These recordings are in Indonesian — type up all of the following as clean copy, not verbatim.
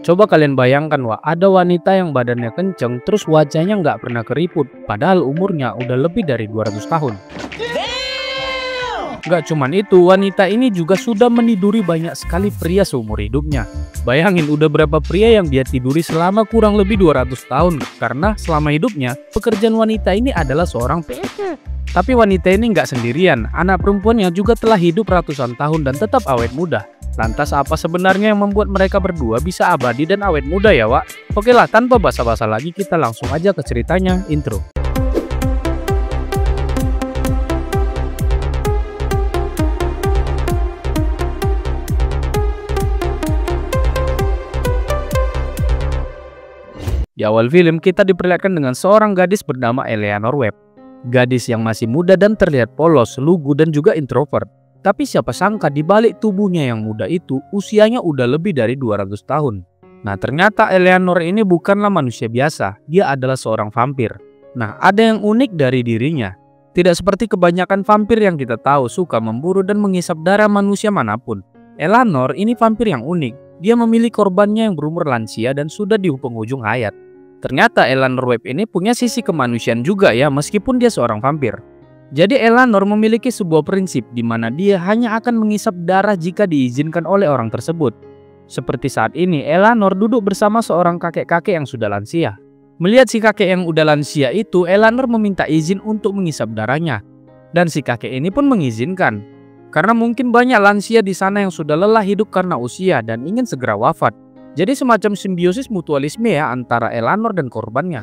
Coba kalian bayangkan, Wak, ada wanita yang badannya kenceng terus wajahnya nggak pernah keriput, padahal umurnya udah lebih dari 200 tahun. Nggak cuman itu, wanita ini juga sudah meniduri banyak sekali pria seumur hidupnya. Bayangin udah berapa pria yang dia tiduri selama kurang lebih 200 tahun, karena selama hidupnya pekerjaan wanita ini adalah seorang PNS. Tapi wanita ini nggak sendirian, anak perempuannya juga telah hidup ratusan tahun dan tetap awet muda. Lantas apa sebenarnya yang membuat mereka berdua bisa abadi dan awet muda ya, Wak? Oke lah, tanpa basa-basa lagi kita langsung aja ke ceritanya, intro. Di awal film kita diperlihatkan dengan seorang gadis bernama Eleanor Webb. Gadis yang masih muda dan terlihat polos, lugu dan juga introvert. Tapi siapa sangka di balik tubuhnya yang muda itu usianya udah lebih dari 200 tahun. Nah, ternyata Eleanor ini bukanlah manusia biasa, dia adalah seorang vampir. Nah, ada yang unik dari dirinya. Tidak seperti kebanyakan vampir yang kita tahu suka memburu dan menghisap darah manusia manapun. Eleanor ini vampir yang unik. Dia memilih korbannya yang berumur lansia dan sudah di penghujung hayat. Ternyata Eleanor Webb ini punya sisi kemanusiaan juga ya, meskipun dia seorang vampir. Jadi Eleanor memiliki sebuah prinsip di mana dia hanya akan menghisap darah jika diizinkan oleh orang tersebut. Seperti saat ini, Eleanor duduk bersama seorang kakek-kakek yang sudah lansia. Melihat si kakek yang udah lansia itu, Eleanor meminta izin untuk menghisap darahnya. Dan si kakek ini pun mengizinkan. Karena mungkin banyak lansia di sana yang sudah lelah hidup karena usia dan ingin segera wafat. Jadi semacam simbiosis mutualisme ya antara Eleanor dan korbannya.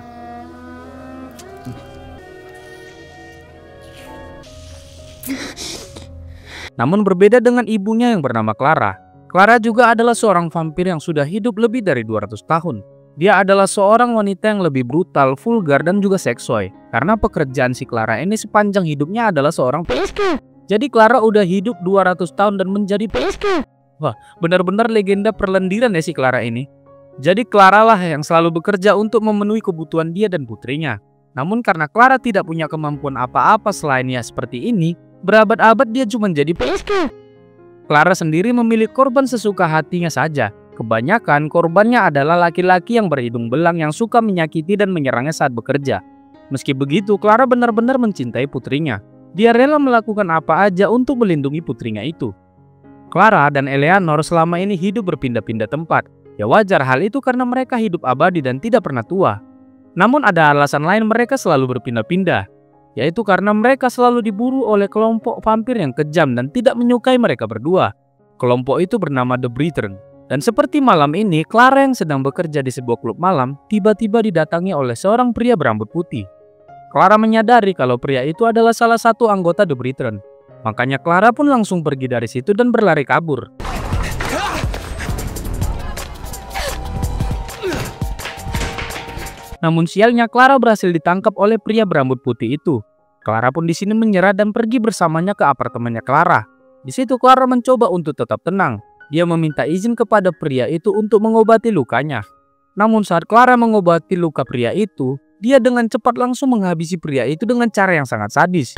Namun berbeda dengan ibunya yang bernama Clara. Clara juga adalah seorang vampir yang sudah hidup lebih dari 200 tahun. Dia adalah seorang wanita yang lebih brutal, vulgar, dan juga seksoy. Karena pekerjaan si Clara ini sepanjang hidupnya adalah seorang PSK. Jadi Clara udah hidup 200 tahun dan menjadi PSK. Wah, benar-benar legenda perlendiran ya si Clara ini. Jadi Clara lah yang selalu bekerja untuk memenuhi kebutuhan dia dan putrinya. Namun karena Clara tidak punya kemampuan apa-apa selain ya seperti ini, berabad-abad dia cuma jadi PSK. Clara sendiri memilih korban sesuka hatinya saja. Kebanyakan korbannya adalah laki-laki yang berhidung belang yang suka menyakiti dan menyerangnya saat bekerja. Meski begitu, Clara benar-benar mencintai putrinya. Dia rela melakukan apa aja untuk melindungi putrinya itu. Clara dan Eleanor selama ini hidup berpindah-pindah tempat. Ya wajar hal itu karena mereka hidup abadi dan tidak pernah tua. Namun ada alasan lain mereka selalu berpindah-pindah. Yaitu karena mereka selalu diburu oleh kelompok vampir yang kejam dan tidak menyukai mereka berdua. Kelompok itu bernama The Brethren. Dan seperti malam ini, Clara yang sedang bekerja di sebuah klub malam tiba-tiba didatangi oleh seorang pria berambut putih. Clara menyadari kalau pria itu adalah salah satu anggota The Brethren. Makanya Clara pun langsung pergi dari situ dan berlari kabur. Namun sialnya Clara berhasil ditangkap oleh pria berambut putih itu. Clara pun di sini menyerah dan pergi bersamanya ke apartemennya Clara. Di situ Clara mencoba untuk tetap tenang. Dia meminta izin kepada pria itu untuk mengobati lukanya. Namun saat Clara mengobati luka pria itu, dia dengan cepat langsung menghabisi pria itu dengan cara yang sangat sadis.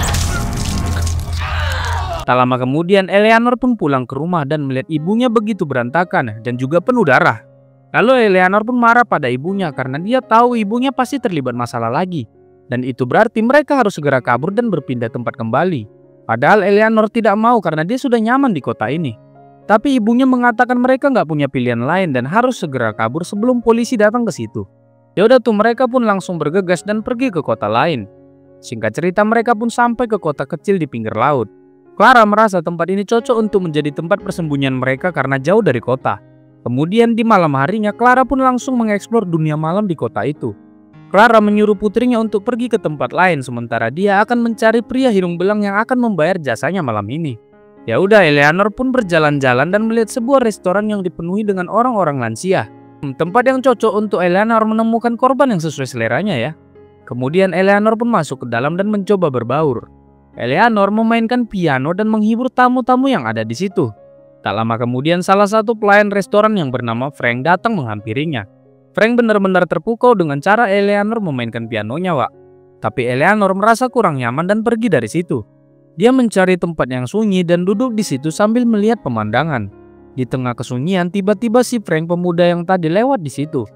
Tak lama kemudian Eleanor pun pulang ke rumah dan melihat ibunya begitu berantakan dan juga penuh darah. Lalu Eleanor pun marah pada ibunya karena dia tahu ibunya pasti terlibat masalah lagi. Dan itu berarti mereka harus segera kabur dan berpindah tempat kembali. Padahal Eleanor tidak mau karena dia sudah nyaman di kota ini. Tapi ibunya mengatakan mereka nggak punya pilihan lain dan harus segera kabur sebelum polisi datang ke situ. Ya udah tuh mereka pun langsung bergegas dan pergi ke kota lain. Singkat cerita mereka pun sampai ke kota kecil di pinggir laut. Clara merasa tempat ini cocok untuk menjadi tempat persembunyian mereka karena jauh dari kota. Kemudian di malam harinya Clara pun langsung mengeksplor dunia malam di kota itu. Clara menyuruh putrinya untuk pergi ke tempat lain sementara dia akan mencari pria hidung belang yang akan membayar jasanya malam ini. Ya udah, Eleanor pun berjalan-jalan dan melihat sebuah restoran yang dipenuhi dengan orang-orang lansia. Tempat yang cocok untuk Eleanor menemukan korban yang sesuai seleranya ya. Kemudian Eleanor pun masuk ke dalam dan mencoba berbaur. Eleanor memainkan piano dan menghibur tamu-tamu yang ada di situ. Tak lama kemudian salah satu pelayan restoran yang bernama Frank datang menghampirinya. Frank benar-benar terpukau dengan cara Eleanor memainkan pianonya, Wak. Tapi Eleanor merasa kurang nyaman dan pergi dari situ. Dia mencari tempat yang sunyi dan duduk di situ sambil melihat pemandangan. Di tengah kesunyian, tiba-tiba si Frank pemuda yang tadi lewat di situ.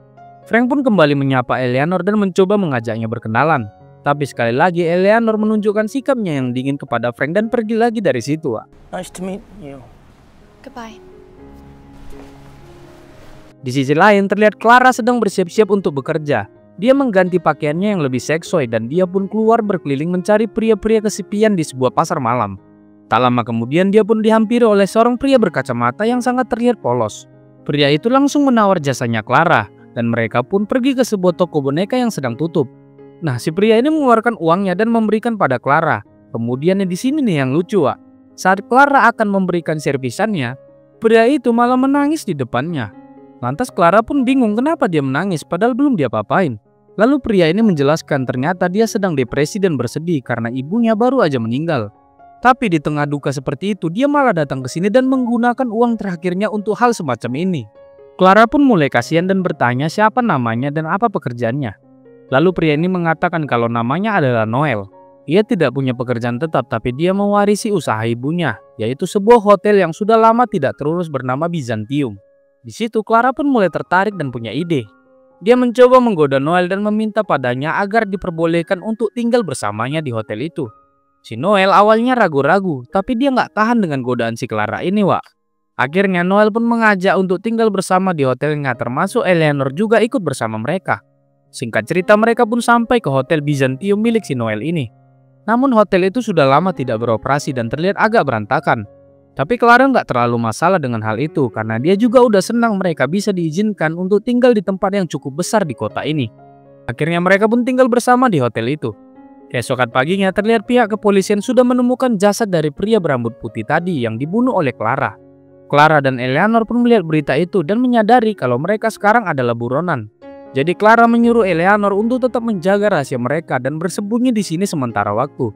Frank pun kembali menyapa Eleanor dan mencoba mengajaknya berkenalan. Tapi sekali lagi Eleanor menunjukkan sikapnya yang dingin kepada Frank dan pergi lagi dari situ. Nice to meet you. Goodbye. Di sisi lain terlihat Clara sedang bersiap-siap untuk bekerja. Dia mengganti pakaiannya yang lebih seksoi dan dia pun keluar berkeliling mencari pria-pria kesepian di sebuah pasar malam. Tak lama kemudian dia pun dihampiri oleh seorang pria berkacamata yang sangat terlihat polos. Pria itu langsung menawar jasanya Clara dan mereka pun pergi ke sebuah toko boneka yang sedang tutup. Nah, si pria ini mengeluarkan uangnya dan memberikan pada Clara. Kemudian di sini nih yang lucu, Wak. Saat Clara akan memberikan servisannya, pria itu malah menangis di depannya. Lantas Clara pun bingung kenapa dia menangis padahal belum dia apa-apain. Lalu pria ini menjelaskan ternyata dia sedang depresi dan bersedih karena ibunya baru aja meninggal. Tapi di tengah duka seperti itu, dia malah datang ke sini dan menggunakan uang terakhirnya untuk hal semacam ini. Clara pun mulai kasihan dan bertanya siapa namanya dan apa pekerjaannya. Lalu pria ini mengatakan kalau namanya adalah Noel. Ia tidak punya pekerjaan tetap tapi dia mewarisi usaha ibunya, yaitu sebuah hotel yang sudah lama tidak terurus bernama Byzantium. Di situ Clara pun mulai tertarik dan punya ide. Dia mencoba menggoda Noel dan meminta padanya agar diperbolehkan untuk tinggal bersamanya di hotel itu. Si Noel awalnya ragu-ragu, tapi dia nggak tahan dengan godaan si Clara ini, Wak. Akhirnya Noel pun mengajak untuk tinggal bersama di hotelnya, termasuk Eleanor juga ikut bersama mereka. Singkat cerita mereka pun sampai ke hotel Byzantium milik si Noel ini. Namun hotel itu sudah lama tidak beroperasi dan terlihat agak berantakan. Tapi Clara nggak terlalu masalah dengan hal itu karena dia juga udah senang mereka bisa diizinkan untuk tinggal di tempat yang cukup besar di kota ini. Akhirnya mereka pun tinggal bersama di hotel itu. Keesokan paginya terlihat pihak kepolisian sudah menemukan jasad dari pria berambut putih tadi yang dibunuh oleh Clara. Clara dan Eleanor pun melihat berita itu dan menyadari kalau mereka sekarang adalah buronan. Jadi Clara menyuruh Eleanor untuk tetap menjaga rahasia mereka dan bersembunyi di sini sementara waktu.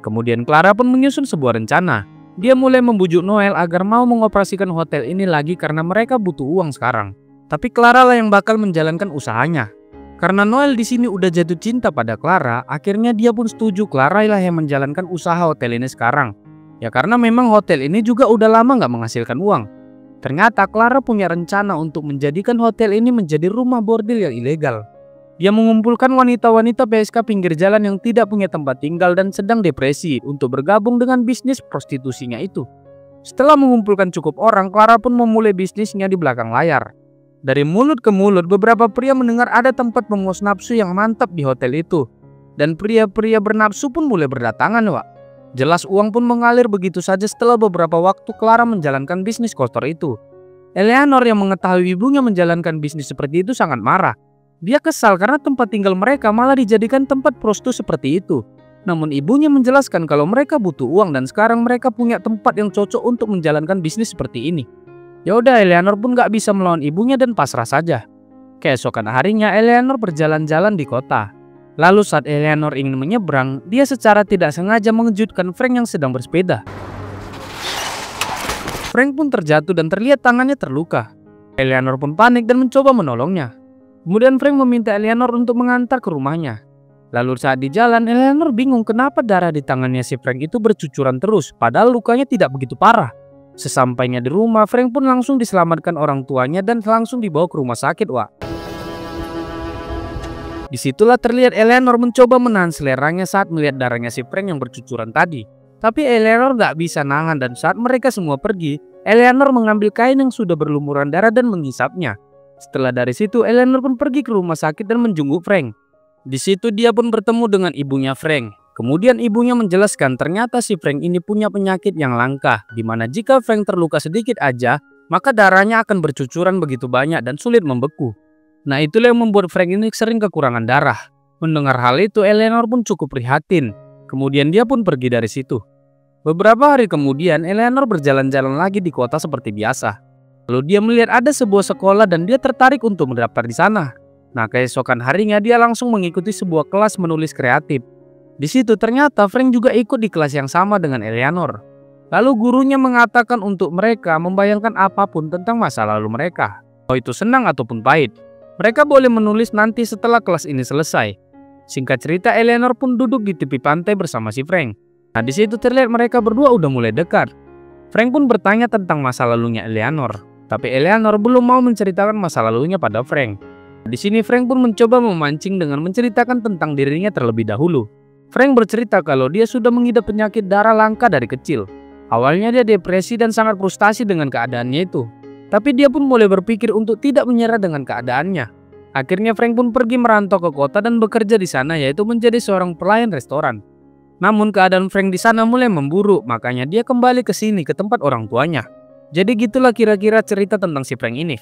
Kemudian Clara pun menyusun sebuah rencana. Dia mulai membujuk Noel agar mau mengoperasikan hotel ini lagi karena mereka butuh uang sekarang. Tapi Clara lah yang bakal menjalankan usahanya. Karena Noel di sini udah jatuh cinta pada Clara, akhirnya dia pun setuju Clara lah yang menjalankan usaha hotel ini sekarang. Ya karena memang hotel ini juga udah lama nggak menghasilkan uang. Ternyata Clara punya rencana untuk menjadikan hotel ini menjadi rumah bordil yang ilegal. Dia mengumpulkan wanita-wanita PSK pinggir jalan yang tidak punya tempat tinggal dan sedang depresi untuk bergabung dengan bisnis prostitusinya itu. Setelah mengumpulkan cukup orang, Clara pun memulai bisnisnya di belakang layar. Dari mulut ke mulut, beberapa pria mendengar ada tempat memuas nafsu yang mantap di hotel itu. Dan pria-pria bernafsu pun mulai berdatangan, Wak. Jelas uang pun mengalir begitu saja setelah beberapa waktu Clara menjalankan bisnis kotor itu. Eleanor yang mengetahui ibunya menjalankan bisnis seperti itu sangat marah. Dia kesal karena tempat tinggal mereka malah dijadikan tempat prostitusi seperti itu. Namun ibunya menjelaskan kalau mereka butuh uang dan sekarang mereka punya tempat yang cocok untuk menjalankan bisnis seperti ini. Ya udah, Eleanor pun gak bisa melawan ibunya dan pasrah saja. Keesokan harinya Eleanor berjalan-jalan di kota. Lalu saat Eleanor ingin menyeberang, dia secara tidak sengaja mengejutkan Frank yang sedang bersepeda. Frank pun terjatuh dan terlihat tangannya terluka. Eleanor pun panik dan mencoba menolongnya. Kemudian Frank meminta Eleanor untuk mengantar ke rumahnya. Lalu saat di jalan, Eleanor bingung kenapa darah di tangannya si Frank itu bercucuran terus, padahal lukanya tidak begitu parah. Sesampainya di rumah, Frank pun langsung diselamatkan orang tuanya dan langsung dibawa ke rumah sakit, Wak. Disitulah terlihat Eleanor mencoba menahan seleranya saat melihat darahnya si Frank yang bercucuran tadi. Tapi Eleanor gak bisa nahan dan saat mereka semua pergi, Eleanor mengambil kain yang sudah berlumuran darah dan menghisapnya. Setelah dari situ, Eleanor pun pergi ke rumah sakit dan menjenguk Frank. Di situ dia pun bertemu dengan ibunya Frank. Kemudian ibunya menjelaskan ternyata si Frank ini punya penyakit yang langka, di mana jika Frank terluka sedikit aja, maka darahnya akan bercucuran begitu banyak dan sulit membeku. Nah itulah yang membuat Frank ini sering kekurangan darah. Mendengar hal itu, Eleanor pun cukup prihatin. Kemudian dia pun pergi dari situ. Beberapa hari kemudian, Eleanor berjalan-jalan lagi di kota seperti biasa. Lalu dia melihat ada sebuah sekolah dan dia tertarik untuk mendaftar di sana. Nah keesokan harinya dia langsung mengikuti sebuah kelas menulis kreatif. Di situ ternyata Frank juga ikut di kelas yang sama dengan Eleanor. Lalu gurunya mengatakan untuk mereka membayangkan apapun tentang masa lalu mereka. Mau itu senang ataupun pahit. Mereka boleh menulis nanti setelah kelas ini selesai. Singkat cerita, Eleanor pun duduk di tepi pantai bersama si Frank. Nah di situ terlihat mereka berdua udah mulai dekat. Frank pun bertanya tentang masa lalunya Eleanor, tapi Eleanor belum mau menceritakan masa lalunya pada Frank. Di sini Frank pun mencoba memancing dengan menceritakan tentang dirinya terlebih dahulu. Frank bercerita kalau dia sudah mengidap penyakit darah langka dari kecil. Awalnya dia depresi dan sangat frustasi dengan keadaannya itu. Tapi dia pun mulai berpikir untuk tidak menyerah dengan keadaannya. Akhirnya Frank pun pergi merantau ke kota dan bekerja di sana, yaitu menjadi seorang pelayan restoran. Namun keadaan Frank di sana mulai memburuk, makanya dia kembali ke sini ke tempat orang tuanya. Jadi gitulah kira-kira cerita tentang si Frank ini.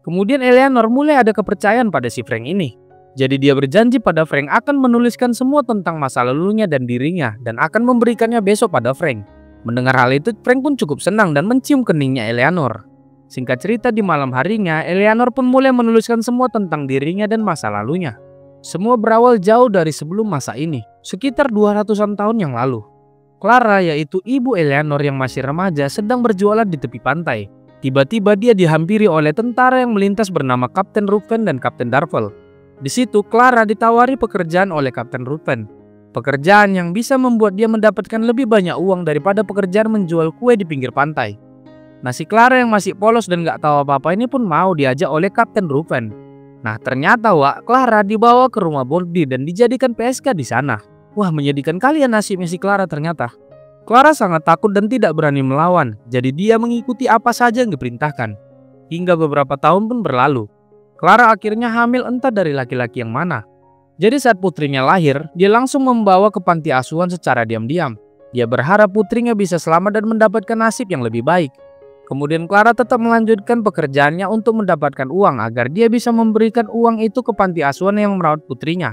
Kemudian Eleanor mulai ada kepercayaan pada si Frank ini. Jadi dia berjanji pada Frank akan menuliskan semua tentang masa lalunya dan dirinya dan akan memberikannya besok pada Frank. Mendengar hal itu, Frank pun cukup senang dan mencium keningnya Eleanor. Singkat cerita, di malam harinya, Eleanor pun mulai menuliskan semua tentang dirinya dan masa lalunya. Semua berawal jauh dari sebelum masa ini, sekitar 200-an tahun yang lalu. Clara, yaitu ibu Eleanor yang masih remaja, sedang berjualan di tepi pantai. Tiba-tiba dia dihampiri oleh tentara yang melintas bernama Kapten Ruthven dan Kapten Darvel. Di situ, Clara ditawari pekerjaan oleh Kapten Ruthven. Pekerjaan yang bisa membuat dia mendapatkan lebih banyak uang daripada pekerjaan menjual kue di pinggir pantai. Nah, si Clara yang masih polos dan gak tahu apa-apa ini pun mau diajak oleh Kapten Ruthven. Nah, ternyata Clara dibawa ke rumah Boldy dan dijadikan PSK di sana. Wah, menyedihkan kali ya nasibnya si Clara ternyata. Clara sangat takut dan tidak berani melawan, jadi dia mengikuti apa saja yang diperintahkan. Hingga beberapa tahun pun berlalu. Clara akhirnya hamil entah dari laki-laki yang mana. Jadi saat putrinya lahir, dia langsung membawa ke panti asuhan secara diam-diam. Dia berharap putrinya bisa selamat dan mendapatkan nasib yang lebih baik. Kemudian Clara tetap melanjutkan pekerjaannya untuk mendapatkan uang agar dia bisa memberikan uang itu ke panti asuhan yang merawat putrinya.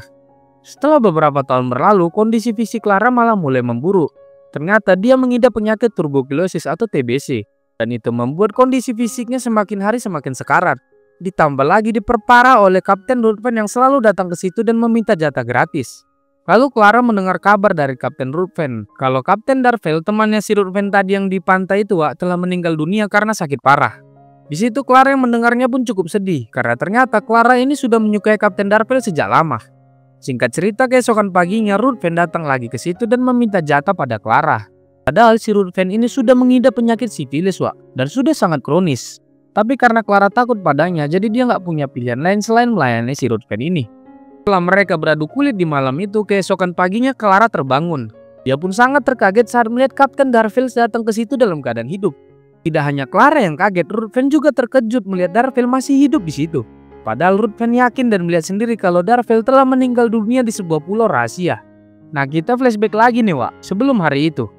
Setelah beberapa tahun berlalu, kondisi fisik Clara malah mulai memburuk. Ternyata dia mengidap penyakit tuberkulosis atau TBC. Dan itu membuat kondisi fisiknya semakin hari semakin sekarat. Ditambah lagi diperparah oleh Kapten Ruthven yang selalu datang ke situ dan meminta jatah gratis. Lalu Clara mendengar kabar dari Kapten Ruthven kalau Kapten Darvel, temannya si Ruthven tadi yang di pantai itu telah meninggal dunia karena sakit parah. Di situ Clara yang mendengarnya pun cukup sedih karena ternyata Clara ini sudah menyukai Kapten Darvel sejak lama. Singkat cerita, keesokan paginya Ruthven datang lagi ke situ dan meminta jatah pada Clara. Padahal si Ruthven ini sudah mengidap penyakit sifilis dan sudah sangat kronis. Tapi karena Clara takut padanya, jadi dia nggak punya pilihan lain selain melayani si Ruthven ini. Setelah mereka beradu kulit di malam itu, keesokan paginya Clara terbangun. Dia pun sangat terkaget saat melihat Kapten Darvel datang ke situ dalam keadaan hidup. Tidak hanya Clara yang kaget, Ruthven juga terkejut melihat Darvel masih hidup di situ. Padahal Ruthven yakin dan melihat sendiri kalau Darvel telah meninggal dunia di sebuah pulau rahasia. Nah, kita flashback lagi nih sebelum hari itu.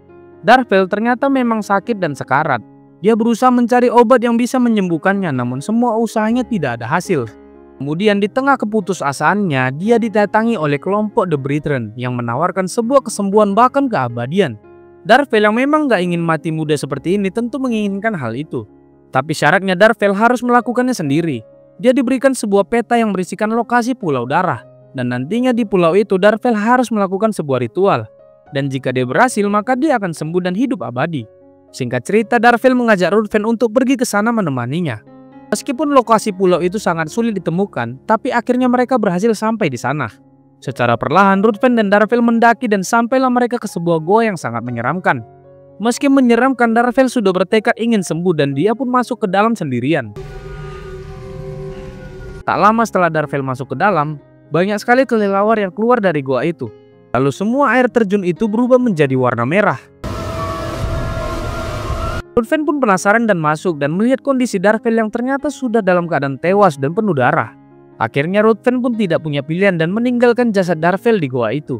Darvel ternyata memang sakit dan sekarat. Dia berusaha mencari obat yang bisa menyembuhkannya, namun semua usahanya tidak ada hasil. Kemudian di tengah keputusasaannya, dia didatangi oleh kelompok The Brethren yang menawarkan sebuah kesembuhan bahkan keabadian. Darvel yang memang gak ingin mati muda seperti ini tentu menginginkan hal itu. Tapi syaratnya Darvel harus melakukannya sendiri. Dia diberikan sebuah peta yang berisikan lokasi Pulau Darah. Dan nantinya di pulau itu Darvel harus melakukan sebuah ritual. Dan jika dia berhasil, maka dia akan sembuh dan hidup abadi. Singkat cerita, Darvel mengajak Ruthven untuk pergi ke sana menemaninya. Meskipun lokasi pulau itu sangat sulit ditemukan, tapi akhirnya mereka berhasil sampai di sana. Secara perlahan, Ruthven dan Darvel mendaki dan sampailah mereka ke sebuah goa yang sangat menyeramkan. Meski menyeramkan, Darvel sudah bertekad ingin sembuh dan dia pun masuk ke dalam sendirian. Tak lama setelah Darvel masuk ke dalam, banyak sekali kelelawar yang keluar dari goa itu. Lalu semua air terjun itu berubah menjadi warna merah. Ruthven pun penasaran dan masuk dan melihat kondisi Darvel yang ternyata sudah dalam keadaan tewas dan penuh darah. Akhirnya Ruthven pun tidak punya pilihan dan meninggalkan jasad Darvel di goa itu.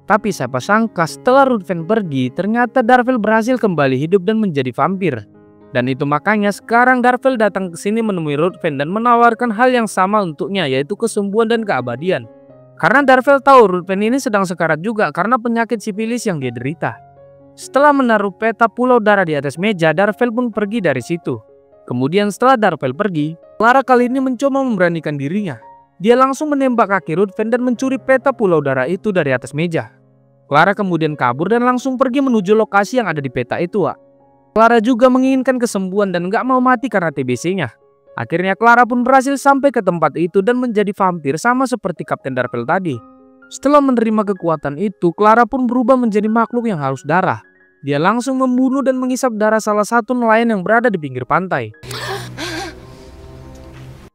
Tapi siapa sangka setelah Ruthven pergi, ternyata Darvel berhasil kembali hidup dan menjadi vampir. Dan itu makanya sekarang Darvel datang ke sini menemui Ruthven dan menawarkan hal yang sama untuknya, yaitu kesembuhan dan keabadian. Karena Darvel tahu Ruthven ini sedang sekarat juga karena penyakit sifilis yang dia derita. Setelah menaruh peta Pulau Darah di atas meja, Darvel pun pergi dari situ. Kemudian setelah Darvel pergi, Clara kali ini mencoba memberanikan dirinya. Dia langsung menembak kaki Ruthven dan mencuri peta Pulau Darah itu dari atas meja. Clara kemudian kabur dan langsung pergi menuju lokasi yang ada di peta itu. Clara juga menginginkan kesembuhan dan gak mau mati karena TBC-nya. Akhirnya Clara pun berhasil sampai ke tempat itu dan menjadi vampir sama seperti Kapten Darvel tadi. Setelah menerima kekuatan itu, Clara pun berubah menjadi makhluk yang haus darah. Dia langsung membunuh dan menghisap darah salah satu nelayan yang berada di pinggir pantai.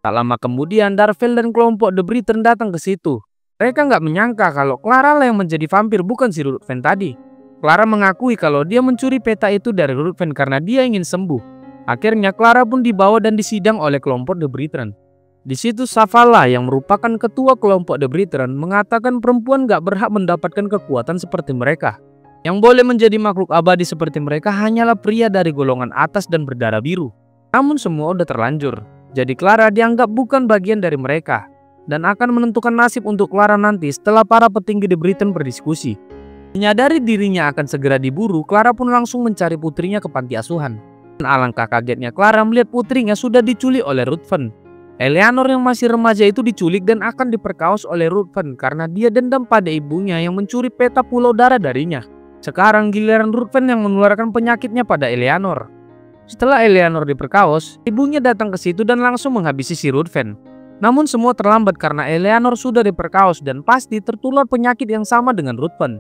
Tak lama kemudian, Darvel dan kelompok The Britain datang ke situ. Mereka nggak menyangka kalau Clara lah yang menjadi vampir, bukan si Ruthven tadi. Clara mengakui kalau dia mencuri peta itu dari Ruthven karena dia ingin sembuh. Akhirnya Clara pun dibawa dan disidang oleh kelompok The Britain. Di situ Zavala yang merupakan ketua kelompok The Britain mengatakan perempuan nggak berhak mendapatkan kekuatan seperti mereka. Yang boleh menjadi makhluk abadi seperti mereka hanyalah pria dari golongan atas dan berdarah biru. Namun semua udah terlanjur. Jadi Clara dianggap bukan bagian dari mereka dan akan menentukan nasib untuk Clara nanti setelah para petinggi The Britain berdiskusi. Menyadari dirinya akan segera diburu, Clara pun langsung mencari putrinya ke panti asuhan. Dan alangkah kagetnya Clara melihat putrinya sudah diculik oleh Ruthven. Eleanor yang masih remaja itu diculik dan akan diperkaos oleh Ruthven karena dia dendam pada ibunya yang mencuri peta pulau darah darinya. Sekarang giliran Ruthven yang menularkan penyakitnya pada Eleanor. Setelah Eleanor diperkaos, ibunya datang ke situ dan langsung menghabisi si Ruthven. Namun semua terlambat karena Eleanor sudah diperkaos dan pasti tertular penyakit yang sama dengan Ruthven.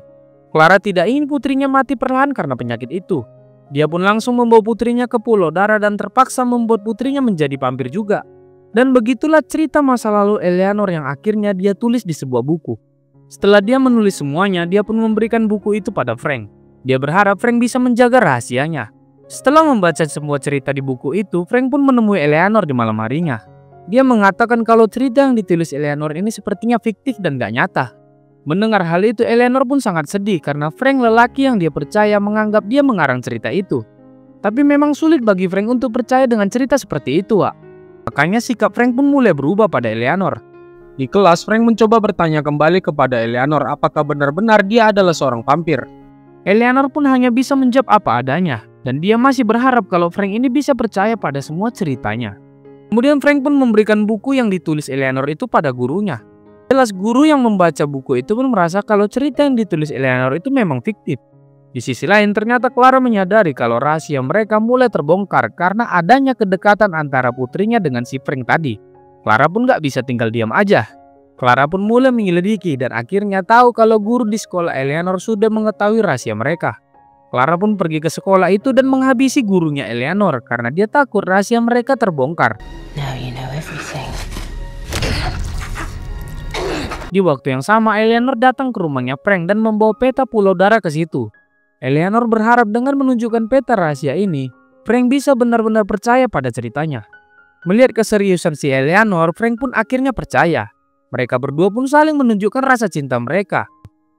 Clara tidak ingin putrinya mati perlahan karena penyakit itu. Dia pun langsung membawa putrinya ke Pulau Darah dan terpaksa membuat putrinya menjadi vampir juga. Dan begitulah cerita masa lalu Eleanor yang akhirnya dia tulis di sebuah buku. Setelah dia menulis semuanya, dia pun memberikan buku itu pada Frank. Dia berharap Frank bisa menjaga rahasianya. Setelah membaca semua cerita di buku itu, Frank pun menemui Eleanor di malam harinya. Dia mengatakan kalau cerita yang ditulis Eleanor ini sepertinya fiktif dan gak nyata. Mendengar hal itu, Eleanor pun sangat sedih karena Frank, lelaki yang dia percaya, menganggap dia mengarang cerita itu. Tapi memang sulit bagi Frank untuk percaya dengan cerita seperti itu, Wak. Makanya sikap Frank pun mulai berubah pada Eleanor. Di kelas, Frank mencoba bertanya kembali kepada Eleanor apakah benar-benar dia adalah seorang vampir. Eleanor pun hanya bisa menjawab apa adanya. Dan dia masih berharap kalau Frank ini bisa percaya pada semua ceritanya. Kemudian Frank pun memberikan buku yang ditulis Eleanor itu pada gurunya. Jelas guru yang membaca buku itu pun merasa kalau cerita yang ditulis Eleanor itu memang fiktif. Di sisi lain ternyata Clara menyadari kalau rahasia mereka mulai terbongkar karena adanya kedekatan antara putrinya dengan si Frank tadi. Clara pun gak bisa tinggal diam aja. Clara pun mulai menyelidiki dan akhirnya tahu kalau guru di sekolah Eleanor sudah mengetahui rahasia mereka. Clara pun pergi ke sekolah itu dan menghabisi gurunya Eleanor karena dia takut rahasia mereka terbongkar. Now you know everything. Di waktu yang sama, Eleanor datang ke rumahnya Frank dan membawa peta pulau darah ke situ. Eleanor berharap dengan menunjukkan peta rahasia ini, Frank bisa benar-benar percaya pada ceritanya. Melihat keseriusan si Eleanor, Frank pun akhirnya percaya. Mereka berdua pun saling menunjukkan rasa cinta mereka.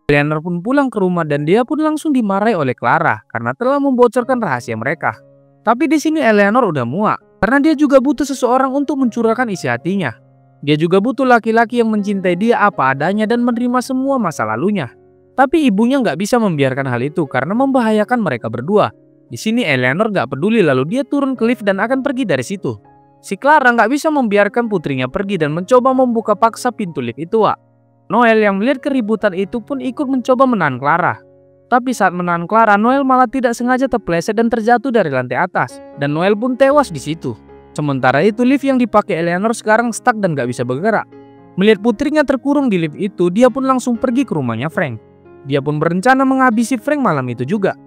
Eleanor pun pulang ke rumah dan dia pun langsung dimarahi oleh Clara karena telah membocorkan rahasia mereka. Tapi di sini Eleanor udah muak karena dia juga butuh seseorang untuk mencurahkan isi hatinya. Dia juga butuh laki-laki yang mencintai dia apa adanya dan menerima semua masa lalunya. Tapi ibunya nggak bisa membiarkan hal itu karena membahayakan mereka berdua. Di sini Eleanor nggak peduli lalu dia turun ke lift dan akan pergi dari situ. Si Clara nggak bisa membiarkan putrinya pergi dan mencoba membuka paksa pintu lift itu, Wak. Noel yang melihat keributan itu pun ikut mencoba menahan Clara. Tapi saat menahan Clara, Noel malah tidak sengaja terpleset dan terjatuh dari lantai atas. Dan Noel pun tewas di situ. Sementara itu lift yang dipakai Eleanor sekarang stuck dan gak bisa bergerak. Melihat putrinya terkurung di lift itu, dia pun langsung pergi ke rumahnya Frank. Dia pun berencana menghabisi Frank malam itu juga.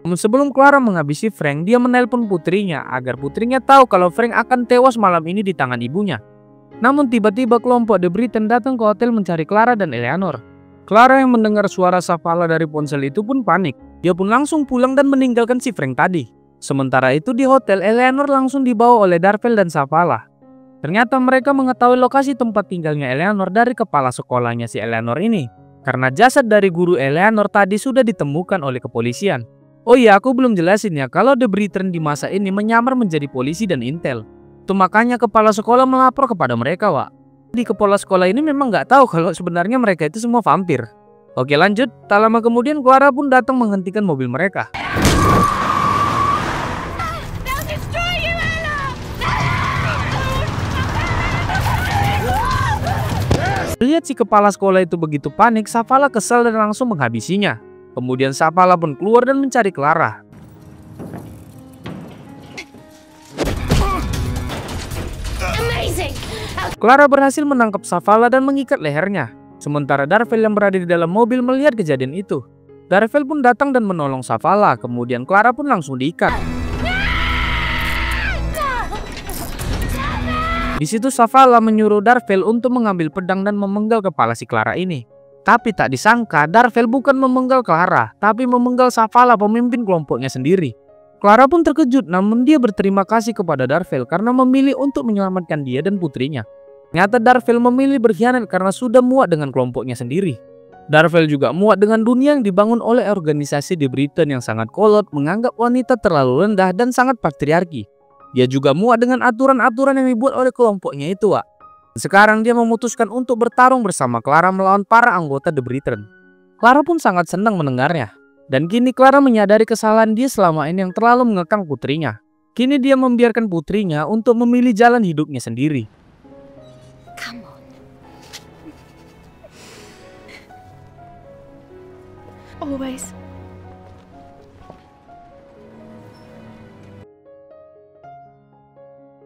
Namun sebelum Clara menghabisi Frank, dia menelpon putrinya agar putrinya tahu kalau Frank akan tewas malam ini di tangan ibunya. Namun tiba-tiba kelompok The Britain datang ke hotel mencari Clara dan Eleanor. Clara yang mendengar suara Zavala dari ponsel itu pun panik. Dia pun langsung pulang dan meninggalkan si Frank tadi. Sementara itu di hotel, Eleanor langsung dibawa oleh Darvel dan Zavala. Ternyata mereka mengetahui lokasi tempat tinggalnya Eleanor dari kepala sekolahnya si Eleanor ini. Karena jasad dari guru Eleanor tadi sudah ditemukan oleh kepolisian. Oh iya, aku belum jelasin ya kalau The Britain di masa ini menyamar menjadi polisi dan intel. Itu makanya kepala sekolah melapor kepada mereka, Wak. Di kepala sekolah ini memang nggak tahu kalau sebenarnya mereka itu semua vampir. Oke lanjut, tak lama kemudian Clara pun datang menghentikan mobil mereka. Lihat si kepala sekolah itu begitu panik, Zavala kesal dan langsung menghabisinya. Kemudian Zavala pun keluar dan mencari Clara. Clara berhasil menangkap Zavala dan mengikat lehernya. Sementara Darvel yang berada di dalam mobil melihat kejadian itu. Darvel pun datang dan menolong Zavala, kemudian Clara pun langsung diikat. Di situ Zavala menyuruh Darvel untuk mengambil pedang dan memenggal kepala si Clara ini. Tapi tak disangka Darvel bukan memenggal Clara, tapi memenggal Zavala, pemimpin kelompoknya sendiri. Clara pun terkejut, namun dia berterima kasih kepada Darvel karena memilih untuk menyelamatkan dia dan putrinya. Ternyata Darvel memilih berkhianat karena sudah muak dengan kelompoknya sendiri. Darvel juga muak dengan dunia yang dibangun oleh organisasi di Britain yang sangat kolot, menganggap wanita terlalu rendah dan sangat patriarki. Dia juga muak dengan aturan-aturan yang dibuat oleh kelompoknya itu, Wak. Sekarang dia memutuskan untuk bertarung bersama Clara melawan para anggota The Britain. Clara pun sangat senang mendengarnya. Dan kini Clara menyadari kesalahan dia selama ini yang terlalu mengekang putrinya. Kini dia membiarkan putrinya untuk memilih jalan hidupnya sendiri. Come on. Always.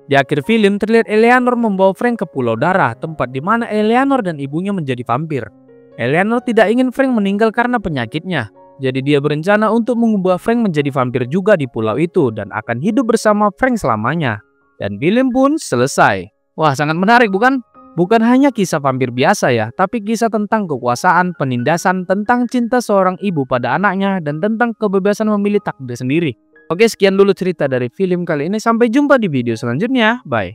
Di akhir film terlihat Eleanor membawa Frank ke Pulau Darah, tempat di mana Eleanor dan ibunya menjadi vampir. Eleanor tidak ingin Frank meninggal karena penyakitnya, jadi dia berencana untuk mengubah Frank menjadi vampir juga di pulau itu dan akan hidup bersama Frank selamanya. Dan film pun selesai. Wah, sangat menarik bukan? Bukan hanya kisah vampir biasa ya, tapi kisah tentang kekuasaan, penindasan, tentang cinta seorang ibu pada anaknya, dan tentang kebebasan memilih takdir sendiri. Oke, sekian dulu cerita dari film kali ini. Sampai jumpa di video selanjutnya. Bye.